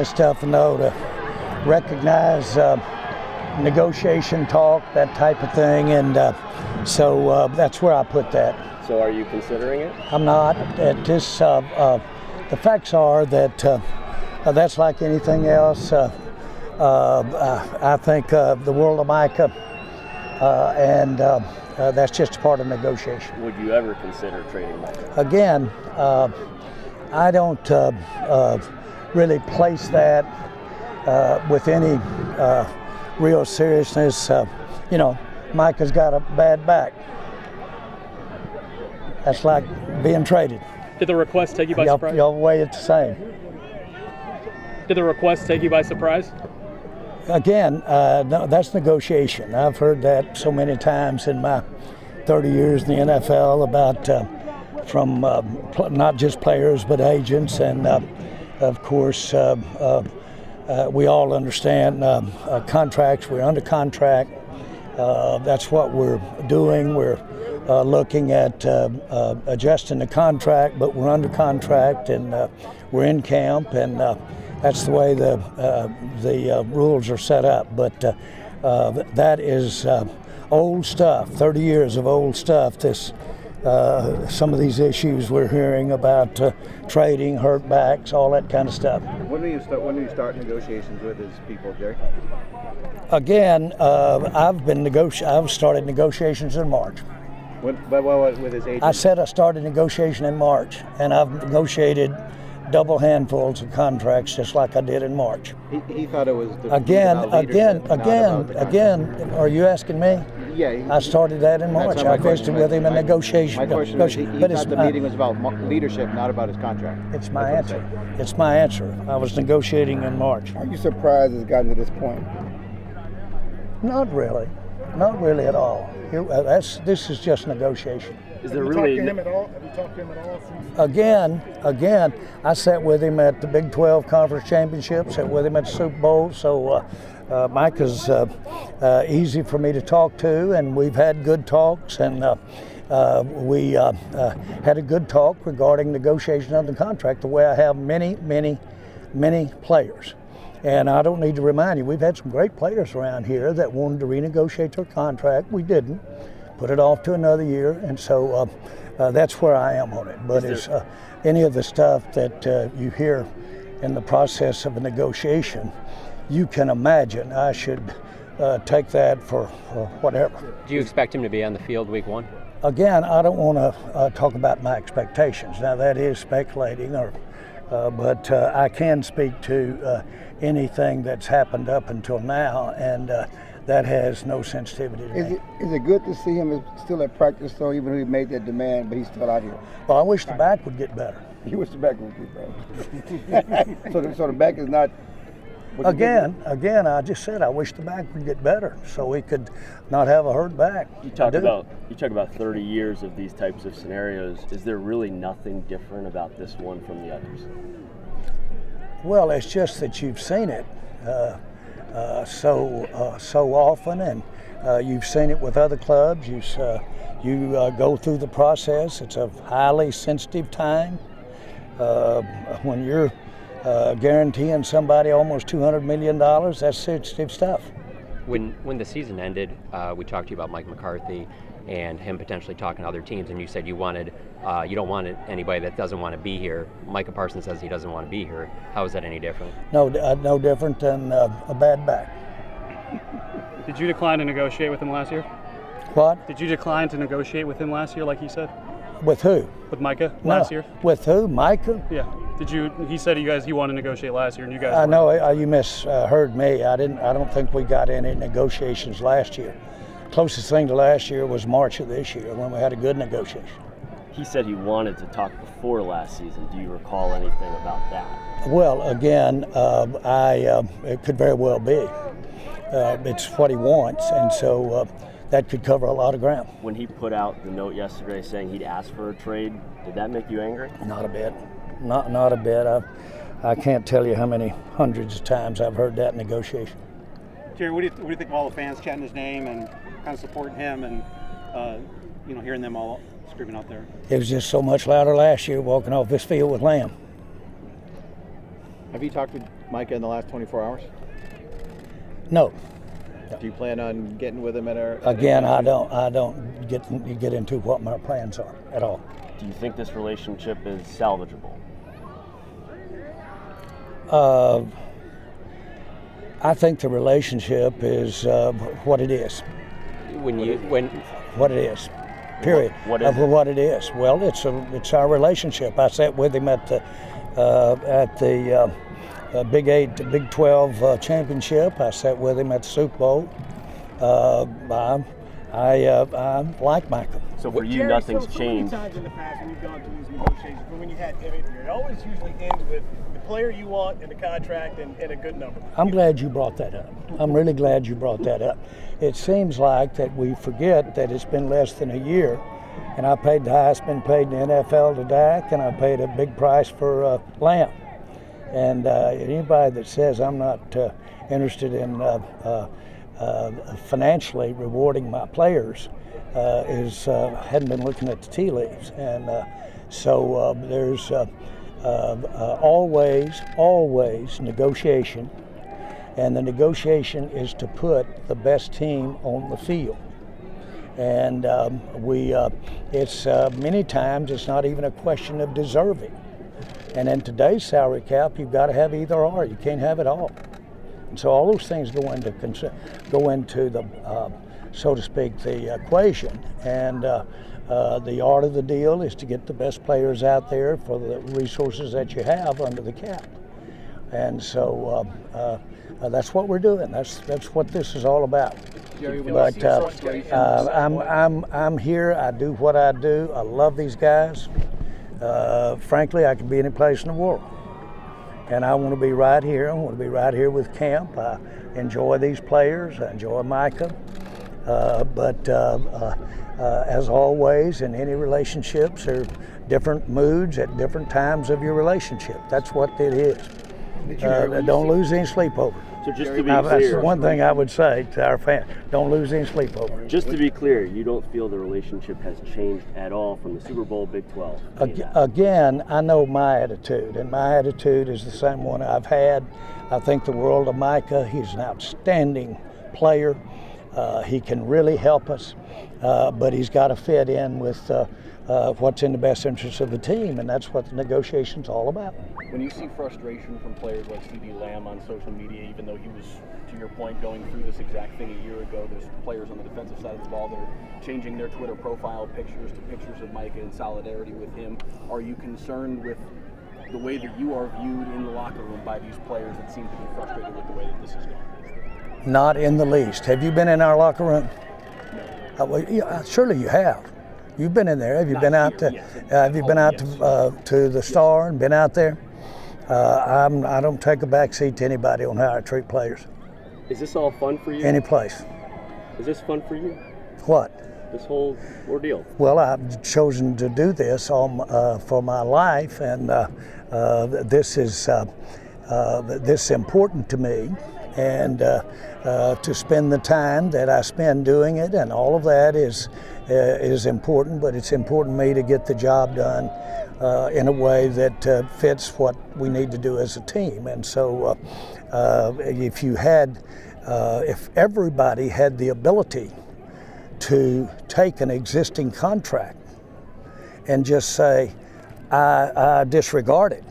It's tough to know to recognize negotiation talk, that type of thing, and so that's where I put that. So are you considering it? I'm not. At this, the facts are that that's like anything else. I think the world of Micah, and that's just a part of negotiation. Would you ever consider trading Micah? Again, I don't really place that with any real seriousness. You know, Micah's got a bad back. That's like being traded. Did the request take you by surprise? Y'all weigh it the same. Did the request take you by surprise? Again, no, that's negotiation. I've heard that so many times in my 30 years in the NFL about from not just players but agents, and of course we all understand contracts. We're under contract. That's what we're doing. We're looking at adjusting the contract, but we're under contract, and we're in camp, and that's the way the rules are set up. But that is old stuff, 30 years of old stuff. This some of these issues we're hearing about trading, hurt backs, all that kind of stuff. When do you start negotiations with his people, Jerry? Again, I've started negotiations in March. With his agent? I said I started negotiation in March, and I've negotiated double handfuls of contracts just like I did in March. He thought it was again. Are you asking me? Yeah. I started that in March. I visited with him in negotiation. My question is, he thought the meeting was about leadership, not about his contract. It's my answer. It's my answer. I was negotiating in March. Are you surprised it's gotten to this point? Not really. Not really at all. This is just negotiation. Is there really? Have you talked to him at all? Again, I sat with him at the Big 12 Conference Championship, sat with him at the Super Bowl, so Micah's easy for me to talk to, and we've had good talks, and we had a good talk regarding negotiation of the contract, the way I have many players. And I don't need to remind you, we've had some great players around here that wanted to renegotiate their contract. We didn't. Put it off to another year, and so that's where I am on it. But it's any of the stuff that you hear in the process of a negotiation, you can imagine I should take that for whatever. Do you expect him to be on the field week one? Again, I don't want to talk about my expectations. Now, that is speculating, but I can speak to anything that's happened up until now, and that has no sensitivity to me. Is it good to see him still at practice, though, even though he made that demand, but he's still out here? Well, I wish the back would get better. You wish the back would get better. so the back is not... Again, I just said I wish the back would get better so we could not have a hurt back. You talk about 30 years of these types of scenarios. Is there really nothing different about this one from the others? Well, it's just that you've seen it so often, and you've seen it with other clubs. You go through the process. It's a highly sensitive time when you're guaranteeing somebody almost $200 million. That's sensitive stuff. When the season ended, we talked to you about Mike McCarthy and him potentially talking to other teams, and you said you don't want anybody that doesn't want to be here. Micah Parsons says he doesn't want to be here. How is that any different? No different than a bad back. Did you decline to negotiate with him last year? What? Did you decline to negotiate with him last year, like he said? With who? With Micah last year? With who? Micah? Yeah. He said he wanted to negotiate last year, and you guys. I know you misheard me. I don't think we got any negotiations last year. Closest thing to last year was March of this year when we had a good negotiation. He said he wanted to talk before last season. Do you recall anything about that? Well, again, it could very well be. It's what he wants, and so that could cover a lot of ground. When he put out the note yesterday saying he'd asked for a trade, did that make you angry? Not a bit. Not a bit. I can't tell you how many hundreds of times I've heard that negotiation. Jerry, what do you think of all the fans chanting his name and kind of supporting him, and hearing them all screaming out there? It was just so much louder last year walking off this field with Lamb. Have you talked to Micah in the last 24 hours? No. Do you plan on getting with him at our? Again, I don't get into what my plans are at all. Do you think this relationship is salvageable? I think the relationship is what it is. What it is. Period. What is it? What it is. Well, it's our relationship. I sat with him at the Big 8 to Big 12 championship. I sat with him at the Super Bowl. I like Michael. So for you, Jerry, nothing's so changed. many times in the past when you've gone through these negotiations, when you had him in here, it always usually ends with the player you want and the contract and a good number. I'm glad you brought that up. I'm really glad you brought that up. It seems like that we forget that it's been less than a year, and I paid the highest been paid in the NFL to Dak, and I paid a big price for Lamb. And anybody that says I'm not interested in financially rewarding my players hadn't been looking at the tea leaves. And so there's always negotiation, and the negotiation is to put the best team on the field. And it's many times it's not even a question of deserving. And in today's salary cap, you've got to have either or. You can't have it all. And so all those things go into the, so to speak, the equation. And the art of the deal is to get the best players out there for the resources that you have under the cap. And so that's what we're doing. That's what this is all about. But I'm here. I do what I do. I love these guys. Frankly, I could be any place in the world. And I want to be right here. I want to be right here with camp. I enjoy these players. I enjoy Micah. But as always, in any relationships, there are different moods at different times of your relationship. That's what it is. Don't lose any sleep over. So just to be That's clear, one thing I would say to our fans. Don't lose any sleep over. just to be clear, you don't feel the relationship has changed at all from the Super Bowl, Big 12? Again, I know my attitude, and my attitude is the same one I've had. I think the world of Micah. He's an outstanding player. He can really help us, but he's got to fit in with what's in the best interest of the team, and that's what the negotiation's all about. When you see frustration from players like C.D. Lamb on social media, even though he was, to your point, going through this exact thing a year ago, there's players on the defensive side of the ball that are changing their Twitter profile pictures to pictures of Micah in solidarity with him. Are you concerned with the way that you are viewed in the locker room by these players that seem to be frustrated with the way that this is going? Not in the least. Have you been in our locker room? Well, surely you have. You've been in there. Have you been out to? Have you been out to the Star and been out there? I don't take a back seat to anybody on how I treat players. Is this all fun for you? Any place. Is this fun for you? What? This whole ordeal? Well, I've chosen to do this for my life, and this is important to me, and to spend the time that I spend doing it, and all of that is important. But it's important to me to get the job done in a way that fits what we need to do as a team. And so, if everybody had the ability to take an existing contract and just say, I disregard it,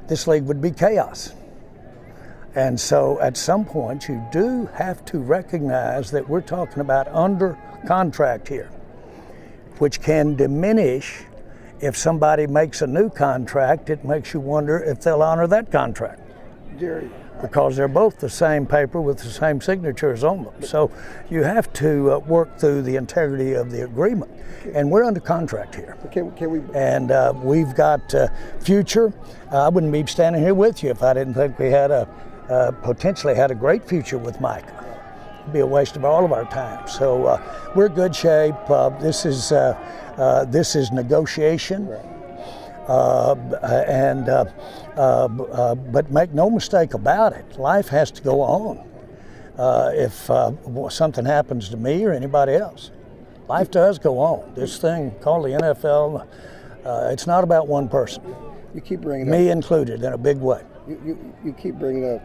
this league would be chaos. And so at some point you do have to recognize that we're talking about under contract here, which can diminish if somebody makes a new contract. It makes you wonder if they'll honor that contract. Jerry. Because they're both the same paper with the same signatures on them. So you have to work through the integrity of the agreement. And we're under contract here. Can we? And we've got future. I wouldn't be standing here with you if I didn't think we had potentially had a great future with Micah. It'd be a waste of all of our time. So we're in good shape. This is negotiation. Right. But make no mistake about it, life has to go on. If something happens to me or anybody else, life does go on. This thing called the NFL, it's not about one person, You keep bringing me included, in a big way. You keep bringing up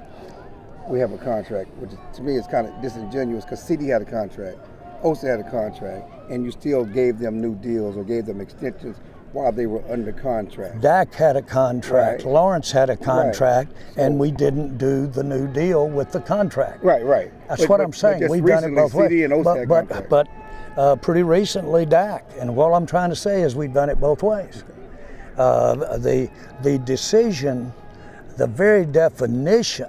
we have a contract, which to me is kind of disingenuous because CD had a contract, Osa had a contract, and you still gave them new deals or gave them extensions while they were under contract. Dak had a contract, Right. Lawrence had a contract, So- and we didn't do the new deal with the contract. Right. That's what I'm saying. Just We've done it recently, both ways. CD and Osa had contracts. But pretty recently, Dak. And what I'm trying to say is we've done it both ways. The decision, the very definition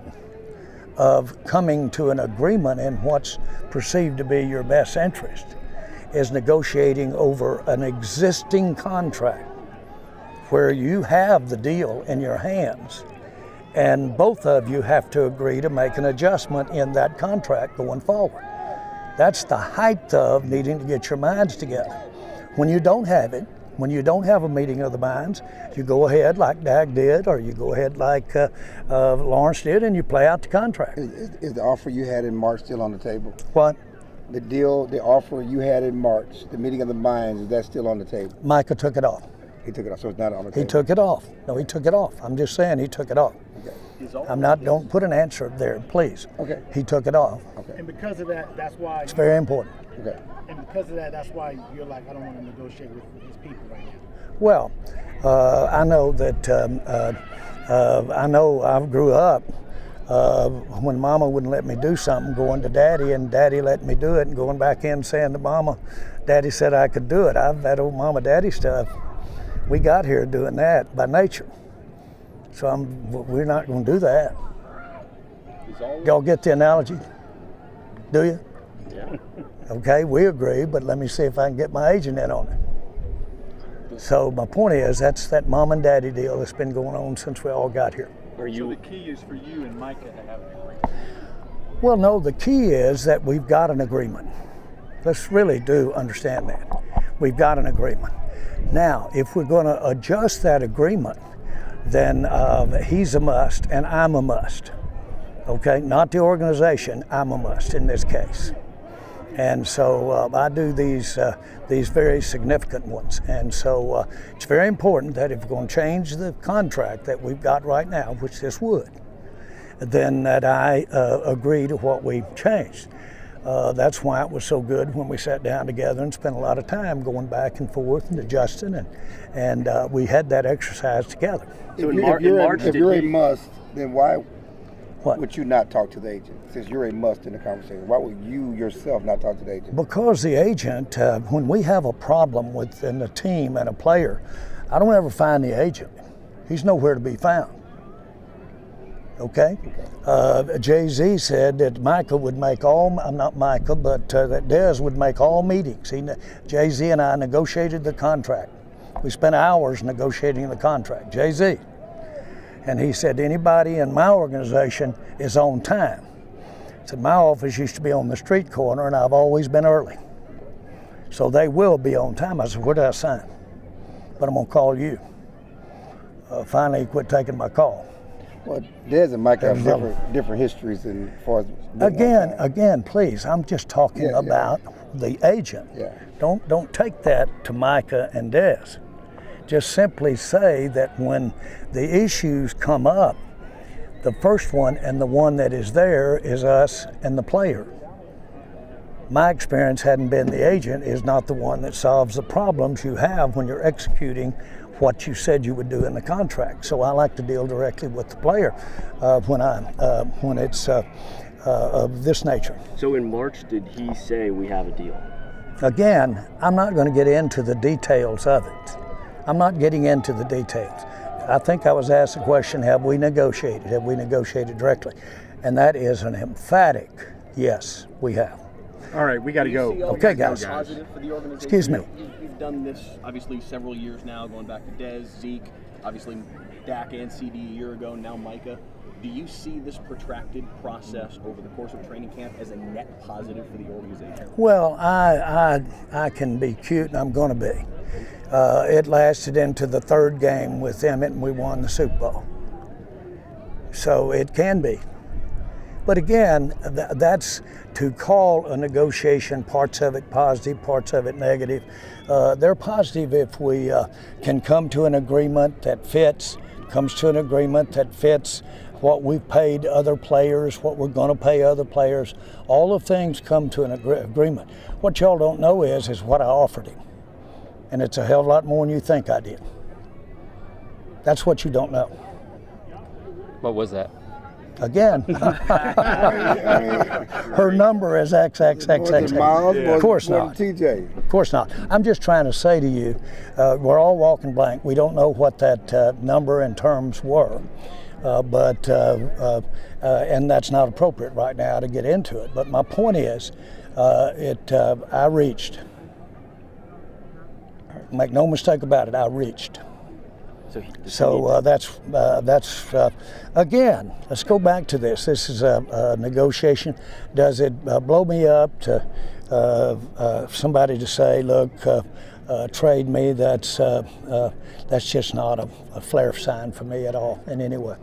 of coming to an agreement in what's perceived to be your best interest is negotiating over an existing contract where you have the deal in your hands and both of you have to agree to make an adjustment in that contract going forward. That's the height of needing to get your minds together. When you don't have it, when you don't have a meeting of the minds, you go ahead like Dak did, or you go ahead like Lawrence did, and you play out the contract. Is the offer you had in March still on the table? What? The deal, the offer you had in March, the meeting of the minds, is that still on the table? Micah took it off. He took it off, so it's not on the table. He took it off. No, he took it off. I'm just saying he took it off. Okay. I'm not, don't put an answer there, please. Okay. He took it off. Okay. And because of that, that's why. It's very important. Okay. And because of that, that's why you're like, I don't want to negotiate with his people right now. Well, I know that, I know I grew up when Mama wouldn't let me do something, going to Daddy, and Daddy let me do it, and going back in saying to Mama, Daddy said I could do it. That old Mama Daddy stuff, we got here doing that by nature. So we're not going to do that. Y'all get the analogy? Do you? Yeah. Okay, we agree, but let me see if I can get my agent in on it. So my point is, that's that mom and daddy deal that's been going on since we all got here. So the key is for you and Micah to have an agreement? Well, no, the key is that we've got an agreement. Let's really do understand that. We've got an agreement. Now, if we're going to adjust that agreement, then he's a must and I'm a must. Okay, not the organization, I'm a must in this case. And so I do these very significant ones. And so it's very important that if we're going to change the contract that we've got right now, which this would, then that I agree to what we've changed. That's why it was so good when we sat down together and spent a lot of time going back and forth and adjusting, and we had that exercise together. So if you're a must, then why What? would you not talk to the agent? Since you're a must in the conversation, why would you yourself not talk to the agent? Because the agent, when we have a problem within a team and a player, I don't ever find the agent. He's nowhere to be found. Okay? Jay-Z said that Micah would make all, not Micah, but that Dez would make all meetings. Jay-Z and I negotiated the contract. We spent hours negotiating the contract, Jay-Z. And he said, anybody in my organization is on time. He said, my office used to be on the street corner and I've always been early. So they will be on time. I said, where did I sign? But I'm gonna call you. Finally, he quit taking my call. Well, Dez and Micah have different histories as far as Again, please, I'm just talking about the agent. Yeah. Don't take that to Micah and Dez. Just simply say that when the issues come up, the first one and the one that is there is us and the player. My experience, hadn't been the agent, is not the one that solves the problems you have when you're executing what you said you would do in the contract. So I like to deal directly with the player when it's of this nature. So in March, did he say we have a deal? Again, I'm not going to get into the details of it. I'm not getting into the details. I think I was asked the question, have we negotiated? Have we negotiated directly? And that is an emphatic yes, we have. All right, we got to go. Okay, guys. Positive for the organization. Excuse me. You've done this obviously several years now, going back to Dez, Zeke, obviously Dak and CD a year ago, now Micah. Do you see this protracted process over the course of training camp as a net positive for the organization? Well, I can be cute, and I'm going to be. It lasted into the third game with Emmett, and we won the Super Bowl. So it can be. But again, that's to call a negotiation, parts of it positive, parts of it negative. They're positive if we can come to an agreement that fits comes to an agreement that fits what we've paid other players, what we're going to pay other players. All of things come to an agreement. What y'all don't know is what I offered him. And it's a hell of a lot more than you think I did. That's what you don't know. What was that? Again, her number is XXXX. Miles, Of course not. TJ. Of course not. I'm just trying to say to you, we're all walking blank. We don't know what that number and terms were, and that's not appropriate right now to get into it. But my point is, I reached. Make no mistake about it, I reached. So that's again, let's go back to this. This is a negotiation. Does it blow me up to somebody to say, look, trade me? That's just not a flare sign for me at all in any way.